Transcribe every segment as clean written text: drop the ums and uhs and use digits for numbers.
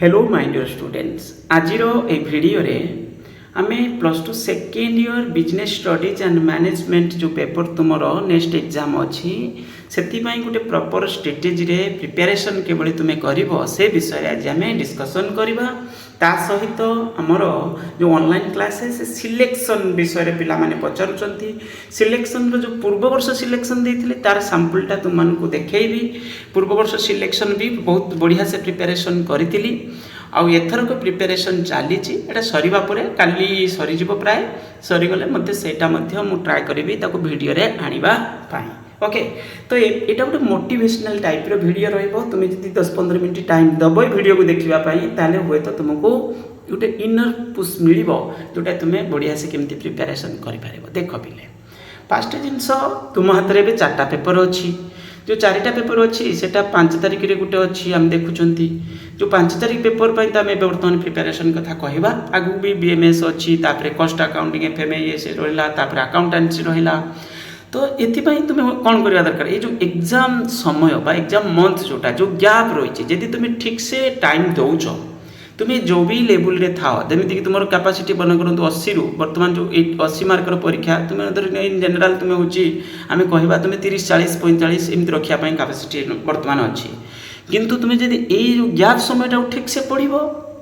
Hello my dear students आज video रे आमे plus two second year business studies and management जो paper तुमर नेक्स्ट एग्जाम अच्छी से गोटे प्रॉपर स्ट्रेटेजी रे प्रिपरेशन केवल तुम्हें कर से विषय आज आम डिस्कसन करवा ता सहित आमर जो ऑनलाइन क्लासेस सिलेक्शन विषय पिला माने पचारुचंती सिलेक्शन जो पूर्व वर्ष सिलेक्शन देथिले तार सैंपलटा तुमको देखैबी पूर्व वर्ष सिलेक्शन भी बहुत बढ़िया से प्रिपरेशन करितिली आउ एथरक प्रिपरेशन चली सरीबा परे काली सरीजिवो प्राय सरीगले मते सेटा मध्य मु ट्राई करिवि ताको वीडियो रे आनिबा पाई ओके तो एटा गोटे मोटिवेशनल टाइप रो वीडियो रहइबो तुमे जदि 10-15 मिनिट टाइम दबो वीडियो को देखिबा पाई ताले होय तो तुमको गोटे इनर पुश मिलिबो जोटा तुमे बढ़िया से केमती प्रिपरेशन करि पारिबो देखो पिले फर्स्ट जिंस तुम हाथ रे बे चारटा पेपर अछि जो चारिटा पेपर अच्छी से 5 तारिख रे गोटे अच्छी आम देखुंती जो 5 तारिख पेपर पर आम बर्तमान प्रिपरेशन कथा कहवा आगु भी बीएमएस अच्छी तापर कस्ट अकाउंटिंग एफएमए से रहा अकाउंटेंसी रहा तो ये तुम्हें कौन करवा दरकार ये जो एग्जाम समय बा एग्जाम मंथ जोटा जो गैप रही है यदि तुम्हें ठीक से टाइम दौच तुम्हें जो भी लेवल रे था जमीक तुम कैपेसिटी बन करूँ 80 रु बर्तमान जो 80 मार्कर परीक्षा तुम्हें इन जनरल तुम्हें हूँ आम कहवा तुम्हें 30 40 45 एमती रखापी कैपेसिटी बर्तमान अच्छी किंतु तुम्हें जब यही गैप समय ठीक से पढ़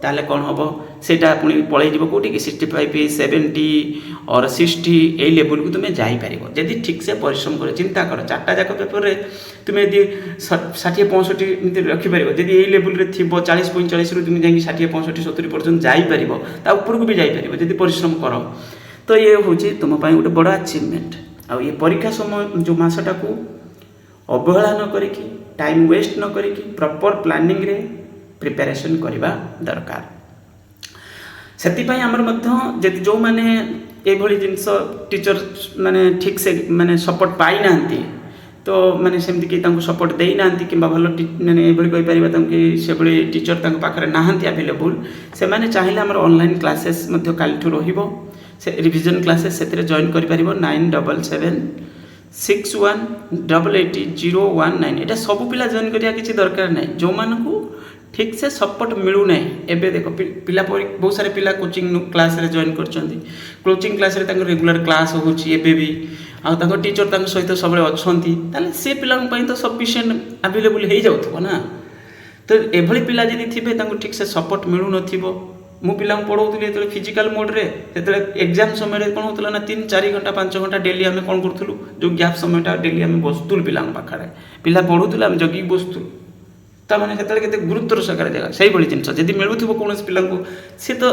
ताले कौन हम सेटा पुणी पलैज कौटी कि 65 70 और 60 यही लेवल को तुम्हें जापर जदि ठीक से परिश्रम कर चिंता कर चार्टा जाक पेपर रे तुम्हें यदि 60-65 एमती रखिपर जब यही लेवल रे थी 40-45 रु तुम्हें जाकि 60-65-70 पर्यटन जापर उपरको भी जापर जब परिश्रम कर तो ये हूँ तुम गोटे बड़ अचिवमेंट आ ये परीक्षा समय जो मसटा को अवहेला न करिकी टाइम वेस्ट न करिकी प्रॉपर प्लानिंग रे प्रिपरेशन करवा दरकार से आमर मध्य जो माने ये जिनस टीचर माने ठीक से माने सपोर्ट पाई ना तो माने सेमती कि सपोर्ट दे ना कि भल माने ये से टीचर पाखे नहांती अवेलेबल से माने चाहिए आमर ऑनलाइन क्लासेस कालीठू रहिबो से रिविजन क्लासेस से जॉइन कर 9776188019 एटा सब पिला जॉइन करिया किसी दरकार नहीं जो मानकू ठीक से सपोर्ट मिलू ना एबे देखो पिला बहुत सारे पिला कोचिंग क्लास रे जॉइन करछंती कोचिंग क्लास रे तांको रेगुलर क्लास होउची एबे भी आ तांको टीचर तांको सहित सबले अछंती ताले से पिला पई तो सफिशिएंट अवेलेबल हे जाउथबो ना तो एभली पिला जदि थिबे तांको ठीक से सपोर्ट मिलू नथिबो मु पिला पढ़ाऊली जो फिजिकल मोड रे से एग्जाम समय कौन होता ना 3-4 घंटा 5 घंटा डेली आम कौन करूँ जो गैप समय डेली आम बसुलु पिला पाखे पिला पढ़ुलु आम जगि बसुलु ताने से गुरुत्वर सकार जगह से जिनस जब मिलूब कौन पिला सी तो हो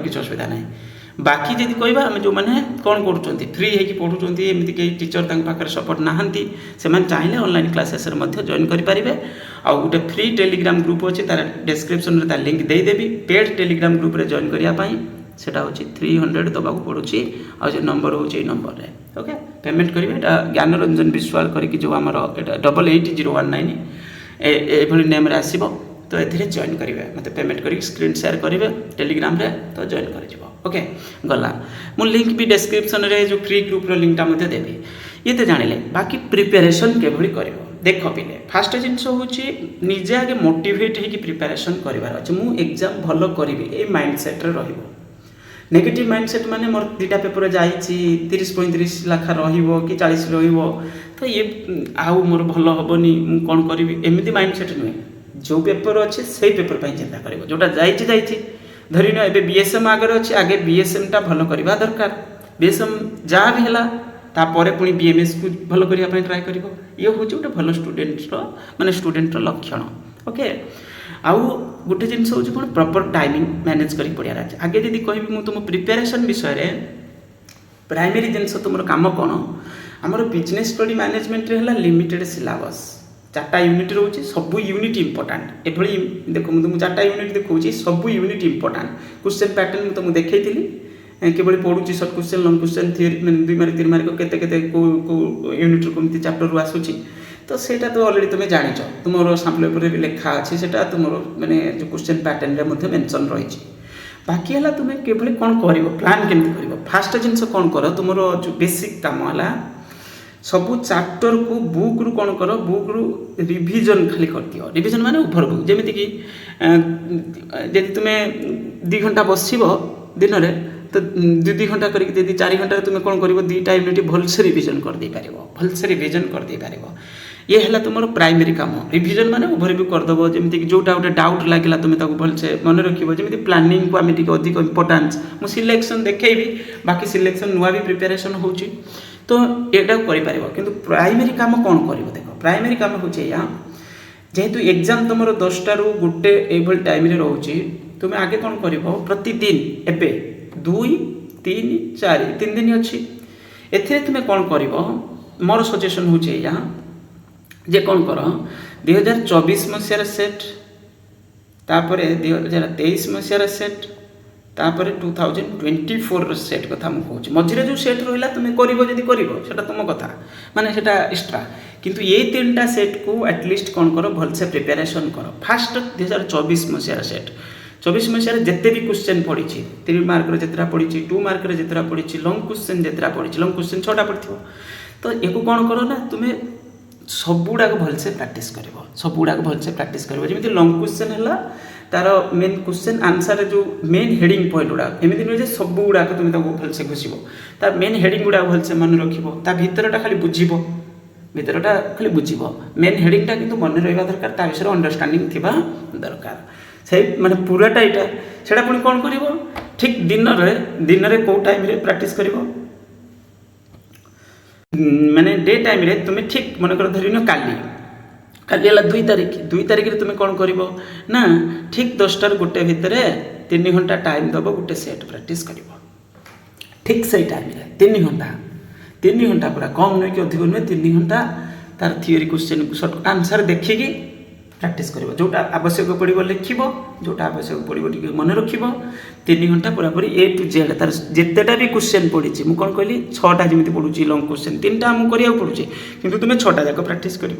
किसी असुविधा ना बाकी जब कहवा आम जो मैंने कौन कर फ्री होगी पढ़ुंट एमती कई टीचर पाखे सपोर्ट नहांती से चाहिए ऑनलाइन क्लासेस जॉइन करेंगे आ गोटे फ्री टेलीग्राम ग्रुप अच्छे तार डिस्क्रिप्शन में तार लिंक देदेवी पेड टेलीग्राम ग्रुप रे जॉइन करने सेटा हूँ 300 दबाक पड़ुची आ नंबर हूँ ये नंबर रे ओके पेमेंट करेंगे ज्ञानरंजन विश्वाल करके जो आमर 888019 ये नेम आसो तो ये जॉइन करेंगे मतलब पेमेंट कर स्क्रीन शेयर करेंगे टेलीग्राम रे तो जॉइन कर ओके गला मु लिंक भी डिस्क्रिप्शन रे जो फ्री ग्रुप रो लिंकटा मते देबी ये तो जानिले बाकी प्रिपरेशन केभली करिवो देखो पिले फास्ट जिनस होची निजे आगे मोटिवेट है कि प्रिपरेशन करिवार अछि मु एग्जाम भलो करिवि ए माइंडसेट रे रहिबो नेगेटिव माइंडसेट माने मोर दुटा पेपर जाईची 30-35 लाख रहिबो कि 40 रहिबो तो ये आउ मोर भलो हबनी मु कोन करिवि एमिति माइंडसेट नुय जो पेपर अच्छे से पेपर पई चिंता करिवो जोटा जाईची धरी न एबे बीएसएम आगे अच्छे आगे बीएसएम टा भलो करवा दरकार बीएसएम जहाँ भी है तापर पुणी बीएमएस को भलो करने ट्राए कर ये हूँ गोटे भल स्टूडेंट माने स्टूडेंट लक्षण ओके आउ गोटे जिनस हूँ कौन प्रॉपर टाइमिंग मैनेज कर पड़ार अच्छे आगे जब कहि मुझे तुम प्रिपरेशन विषय प्राइमरी जिनस तुम कम कौन आमर बिजनेस स्टडी मैनेजमेंट है लिमिटेड सिलेबस 4टा यूनिट रोचे सब यूनिट इंपोर्टाट एभली देखो मुझे 4टा यूनिट देखा सब यूनिट इंपोर्टाट क्वेश्चन पैटर्न मुझे तुमको देखी केवल पढ़ुची short question long question theory मैंने 2 मार्क 3 मार्क केते यूनिट कमी चैप्टर रू आसूची तो सेटा तो ऑलरेडी तुम जानिच तुम सैंपल पेपर भी लिखा अच्छी से तुम मैंने जो क्वेश्चन पैटर्न रे मेंशन रही बाकी है तुम्हें केवल कौन कर प्लान केमती कर फास्ट जिनस कौन कर तुम जो बेसिक काम है सबू चैप्टर को बुक रु कौन कर बुक रु रिविजन खाली कर दियो रिविजन माने ओभर बुक जेमिति कि यदि तुम्हें 2 घंटा बसिब दिन रे तो 2 घंटा करी यदि 4 घंटा तुम्हें कौन कर 2टा यूनिट भलसे रिविजन कर दे पारिबो भलसे रिविजन कर दे पारिबो ये है तुम प्राइमरी काम रिविजन माने ओभरव्यू करदेव जमीक जोटा गोटे डाउट लगे तुम्हें भलसे मन रखिए जमी प्लानिंग को आम अधिक इंपोर्टान्स मुझे सिलेक्शन देखी बाकी सिलेक्शन नुआ भी प्रिपेरेसन हो तो यहाँ कर किंतु प्राइमरी काम कौन कर देख प्राइमरी काम हूँ जेहेतु एग्जाम तुम 10टा रू गोटे ये टाइम रोचे तुम्हें आगे कौन कर प्रतिदिन एवं 2 3 4 3 दिन अच्छी ए तुम्हें कौन कर मोर सजेसन हूँ जे कौन कर 2024 मसीहार सेट तापर 2023 मसीहार सेट तापर 2024 सेट कथा मुझे कहूँ मझे जो सेट रहा तुम्हें कर तुम कथा माने सेटा एक्स्ट्रा किंतु ये 3टा सेट को एटलिस्ट कौन कर भलसे प्रिपेरेसन कर फास्ट 2024 मसीहार सेट 24 मसीहार जिते भी क्वेश्चन पड़ी 3 मार्क जितना पड़ी 2 मार्क जितना पड़ी लंग क्वेश्चन जितना पड़ी लंग क्वेश्चन 6टा पड़ी तो ये कौन कर ना तुम्हें सबुड़ाक भलसे प्रैक्टिस कर सबुड़ाक भलसे प्रैक्टिस कर जमी लंग क्वेश्चन है तार मेन क्वेश्चन आंसर जो मेन हेडिंग पॉइंट गुड़ा एमती नुहे सब गुड़ाक तुम भलसे घुसब तार मेन हेडिंग गुड़ा भलसे मन रखा भितरटा खाली बुझब भितरटा खाली बुझब मेन हेडिंगटा किंतु मन रहा दरकार ता विषय अंडरस्टांडिंग थिबा दरकार से माने पूराटा यहाँ से पुणी कौन कर ठीक दिन रे कौ टाइम प्रैक्टिस कर माने डे टाइम रे तुम्हें ठीक मन कर धरिन काली काली है 2 तारिख तुम्हें कौन कर ना ठीक 10टार गोटे भितर 3 घंटा टाइम दब गोटे सेट प्रैक्टिस कर ठीक से टाइम 3 घंटा पूरा कम नुहे कि अधिक नुहे 3 घंटा तार थियोरी क्वेश्चन को आंसर देखिकी प्रैक्टिस कर जोटा आवश्यक पड़ो लिख जोटा आवश्यक पड़ो टे मन रख 3 घंटा पूरा पूरी ए टू जेड तार जितेटा भी क्वेश्चन पड़ी मुझे कौन कहली 6टा जमी पढ़ुची लंग क्वेश्चन 3टा आमको करा पड़ुचे किंतु तुम्हें 6टा जाक प्रैक्टिस कर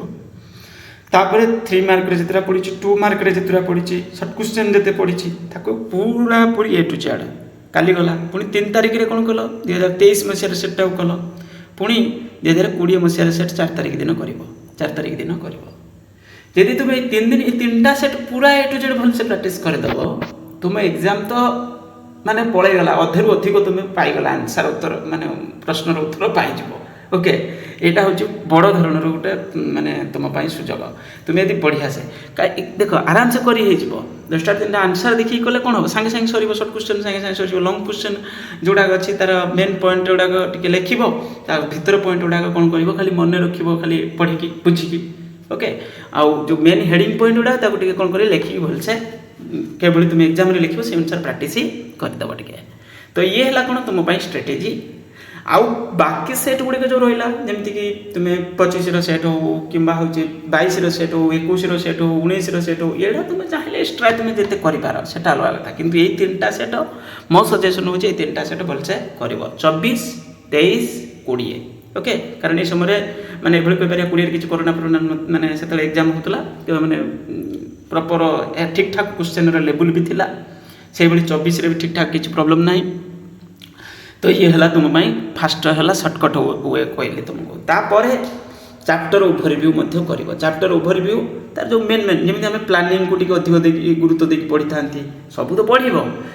3 मार्क जितना पड़ी 2 मार्क जितना पड़ी सर्ट क्वेश्चन जिते पड़ी पूरा पूरी ए टू जेड काली गला पुणी 3 तारिख में कौन कल 2023 मसीहार सेटा कल पुणी 2020 मसीहार सेट 4 तारिख दिन कर 4 तारिख दिन कर यदि तुम 3 दिन 3टा सेट पूरा ए टू जेड भलसे प्रैक्टिस करदेव तुम एग्जाम तो माने पलैगला अधेरु अधिक तुम्हें पाईगला आंसर उत्तर माने प्रश्नर उत्तर पाइज ओके यहाँ हूँ बड़ धरणर गोटे माने तुम सुजोग तुम्हें यदि बढ़िया से देख आराम से कर 10टा 3टा आंसर देखिए कले कौन हम सागे सागे सर सर्ट क्वेश्चन सागे सागे सर लंग क्वेश्चन जोड़ा अच्छी तार मेन पॉइंट गुड़ाक टे लिख भीतर पॉइंट गुड़ाक कौन कर खाली मन रख खाली पढ़ी बुझिकी ओके आउ जो मेन हेडिंग पॉइंट गुड़ा टे कौन कर लिखिकी भलसे केवल तुम एग्जाम लिख से अनुसार प्रैक्टिस करदेव टे तो ये है कौन तुम स्ट्रेटेजी आउ बाकी सेट गुड़िक जो रहा जमीक तुम्हें 25 सेट हो कि 22 सेट हो 21 सेट हो 19 सेट हो ये तुम चाहिए एक्सट्रा तुम्हें जिते कर अलग कथा किंतु ये 3टा सेट मो सजेसन हो 3टा सेट भलसे कर 24 23 20 ओके कारण ये समय माने कहीपर 20 किसी कोरोना फोरोना माने से एग्जाम होता माने प्रॉपर ठीक ठाक क्वेश्चन लेवल भी थिला से 24 भी ठीक ठाक किसी प्रॉब्लम ना तो ये है तुम फास्ट है सर्टकट वे कहली तुमको तापर चैप्टर ओभरव्यू कर चैप्टर ओभरव्यू तार जो मेन मेन जमी आम प्लानिंग को अधिक गुरुत्व देकी पढ़ी था सब तो पढ़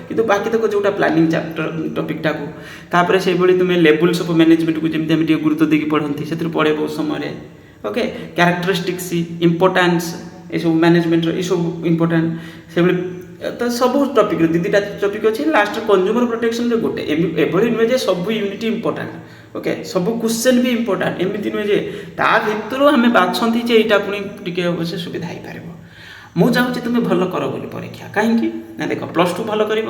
कि बाकी तक जोटा प्लानिंग चैप्टर टॉपिकटा को तापर से तुम्हें लेवल्स ऑफ मैनेजमेंट को जमी आम गुरुत्व देकी पढ़ती से पढ़े बहुत समय ओके कैरेक्टरिस्टिक्स इंपोर्टेंस ये सब मैनेजमेंट ये सब इंपोर्टेंट से तो सब टॉपिक 2टा टॉपिक अच्छे लास्ट कंज्यूमर प्रोटेक्शन गोटे एभली नुहे सब यूनिट इंपोर्टेंट ओके सब क्वेश्चन भी इंपोर्टेंट एमती नुहे ता भितर आम बाछंती जे यहाँ पुणी टे अवश्य सुविधा हो पार मुझे चाहूँगी तुम्हें भल कर बोली परीक्षा कहीं ना देख +2 भल कर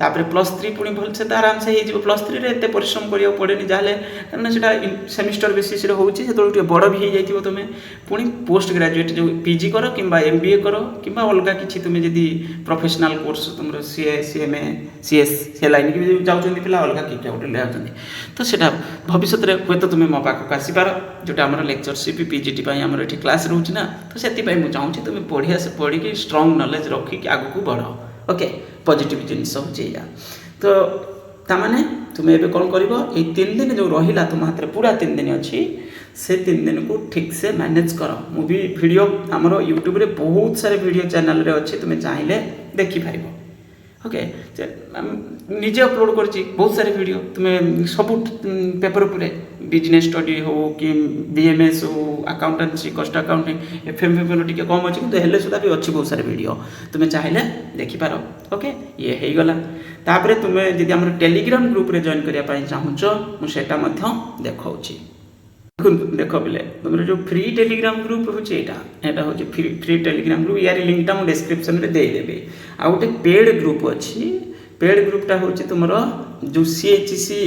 तापर +3 पुणी भलसे तो आराम से हो +3 रे एते परिश्रम करिया पड़ेनी जाले कारण सेटा सेमिस्टर बेसिस रे होउची से बड़ भी हो जाइथिबो तुमे पुणी पोस्ट ग्रेजुएट जो पीजी करो किंबा एमबीए करो किंबा अलगा किछि तुमे जदी प्रोफेशनल कोर्स तुमरो सीए सीएमए सीएस से लाइन की जाउछन्ती पिला अलगा किटा गोटे ले आउछन्ती तो सेटा भविष्य रे होय तो तुमे मो पाखक आसी पार जोटा हमर लेक्चरशिप पीजीटी पई हमर एठी क्लास रहउची ना तो सेति पई मु चाहूची तुमे बढ़िया से पढ़ी के स्ट्रांग नॉलेज रखी के आगु को बढ़ो ओके पॉजिटिव जिनस हो तो तामाने तुम एबे कौन कर ये 3 दिन जो रहा तुम हाथ में पूरा 3 दिन अच्छी से 3 दिन को ठीक से मैनेज कर मुझे वीडियो आमर यूट्यूब रे बहुत सारे वीडियो चैनल रे अच्छे तुम्हें चाहिए देखिपार ओके निजे अपलोड कर बहुत सारे वीडियो तुम्हें सब पेपर उपरे बिजनेस स्टडी हो कि बीएमएस हो अकाउंटेंसी कस्ट अकाउंटिंग एफएम पेपर टी कम अच्छी कितु हेल्ले सुधा भी अच्छी बहुत सारे वीडियो तुम्हें चाहिए देखिपार ओके ये हो गला तापर तुम्हें जब आम टेलीग्राम ग्रुप रे जॉइन करने चाहूच मुझे देखाऊँगी देख पिले तुम जो फ्री टेलीग्राम ग्रुप हूँ यहाँ हूँ फ्री टेलीग्राम ग्रुप यार लिंकटा मुझे डिस्क्रिप्शन में देदेवी आ गए पेड ग्रुप अच्छी पेड ग्रुपटा हूँ तुम जो सीएचसी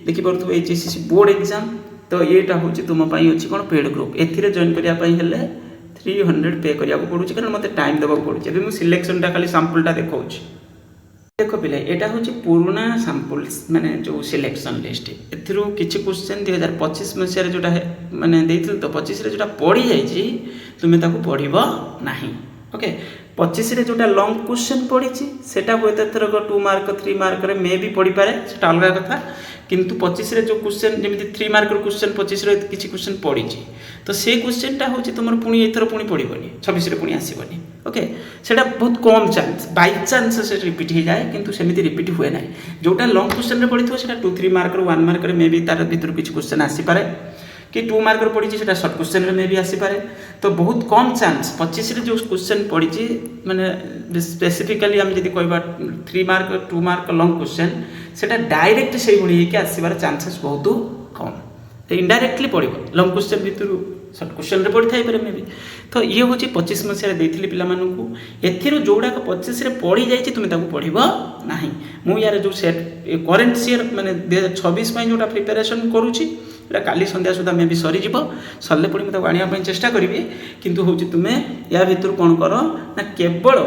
देखिपे एचएससी बोर्ड एग्जाम तो येटा हूँ तुमपाई अच्छी कौन पेड ग्रुप ए जॉइन करने 300 पे करा पड़ू कारण मत टाइम देवाक पड़े मुझे सिलेक्शनटा खाली सैंपलटा देखा देख पिले यहाँ हूँ पुराना सैंपल्स माने जो सिलेक्शन लिस्ट एथिरू किछि क्वेश्चन 2025 मसीह जोटा माने देइथिल तो 25 रे जोटा पड़ी जाइछि तुमे ताको पढ़िबो नाही ओके 25 रे जोटा लॉन्ग क्वेश्चन पड़ी सेटा हुए थर 2 मार्क 3 मार्क रे मे भी पढ़ी पारे सेटा अलग कथा किंतु 25 रे जो क्वेश्चन जमी 3 मार्क क्वेश्चन 25 रे किछि क्वेश्चन पड़ी तो से क्वेश्चनटा हूँ तुम पुणी एथर पुणी पड़ोनी 26 रे पुणी आसबनी ओके सेटा बहुत कम चांस बाई चांस से रिपीट हो जाए किंतु सेमिति रिपीट हुए ना जोटा लॉन्ग क्वेश्चन रे पड़ी सेटा 2-3 मार्क 1 मार्क रे मे भी तार भीतर किछि क्वेश्चन आसी पारे कि 2 मार्क रे पड़ी सेटा शॉर्ट क्वेश्चन रे मे भी आसी पारे तो बहुत कम चांस 25 रे जो क्वेश्चन पड़ी माने स्पेसिफिकली हम जदि कहबा 3 मार्क 2 मार्क लॉन्ग क्वेश्चन सेटा डायरेक्ट से भली के आसीबार चांसेस बहुत कम तो इनडायरेक्टली पड़ो लॉन्ग क्वेश्चन भीतर सर्ट क्वेश्चन रे पड़ी थाई पारे मे भी तो ये हूँ 25 मसीह देती पिलामानंकु एथिरो जोड़ाक 25 रे पड़ी जाइए तुम्हें ताको पढ़िबो नाही मु यार जो सेट करेंट ईयर माने 2026 पई जोटा प्रिपरेशन करूची एटा काली संध्या सुधा मे भी सरी जिवो सरले पड़ी मते आनिया पई चेष्टा करिवि किंतु होची तुम्हें या भीतर कोन करो ना केवल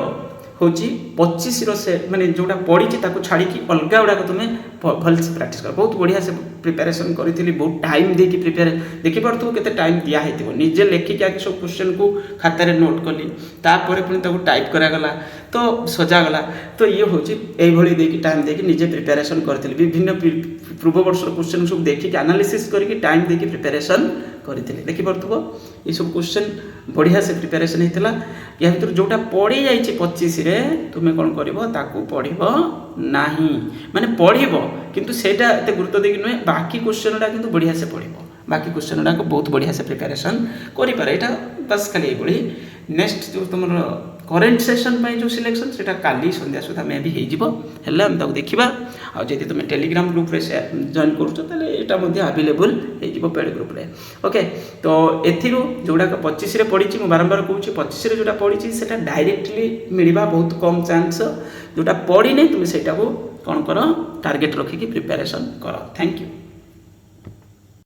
हूँ 25 से माने जोटा पड़ी छाड़ी अलग गुड़ाक तुम्हें भल से प्राक्ट कर बहुत बढ़िया से प्रिपेरेसन करी बहुत टाइम देकी प्रिपेयर देखिपु केते टाइम दिखाई निजे लेखिक आगे सब क्वेश्चन को खातार नोट कली तापर पुणी टाइप करागला तो सजागला तो ये हूँ ये टाइम देकी निजे प्रिपेरेसन करी विभिन्न पूर्व वर्ष क्वेश्चन सब देखिक एनालिसिस करके टाइम देकी प्रिपेरेसन करी देखिपु ये सब क्वेश्चन बढ़िया से प्रिपेरेसन होता या भर जोटा पड़ी जाइए 25 रे तुम्हें कौन कर पढ़ब ना माने पढ़ब किंतु सेटा एते गुरुत्व देकी नुहे बाकी क्वेश्चन गुड़ा किंतु बढ़िया से पढ़ब बाकी क्वेश्चन गुड़ा बहुत बढ़िया से प्रिपेरेसन करें यहाँ बस खाली ये नेक्स्ट जो तुम करेन्ट सेसन जो सिलेक्शन सेटा काली संध्या सुधा मे भी होगा हम देखा आदि तुम टेलीग्राम ग्रुप रे जॉइन करुँच अवेलेबल हो पेड ग्रुप रे ओके तो एथिरू जोड़ा 25 रे पड़ी बारंबार कहूँ 25 रे जोटा पड़ी सेटा डायरेक्टली मिलवा बहुत कम चांस जोटा पड़ी नहीं तुम सेटा को कौन कर टार्गेट रखिकी प्रिपेरेसन कर थैंक यू।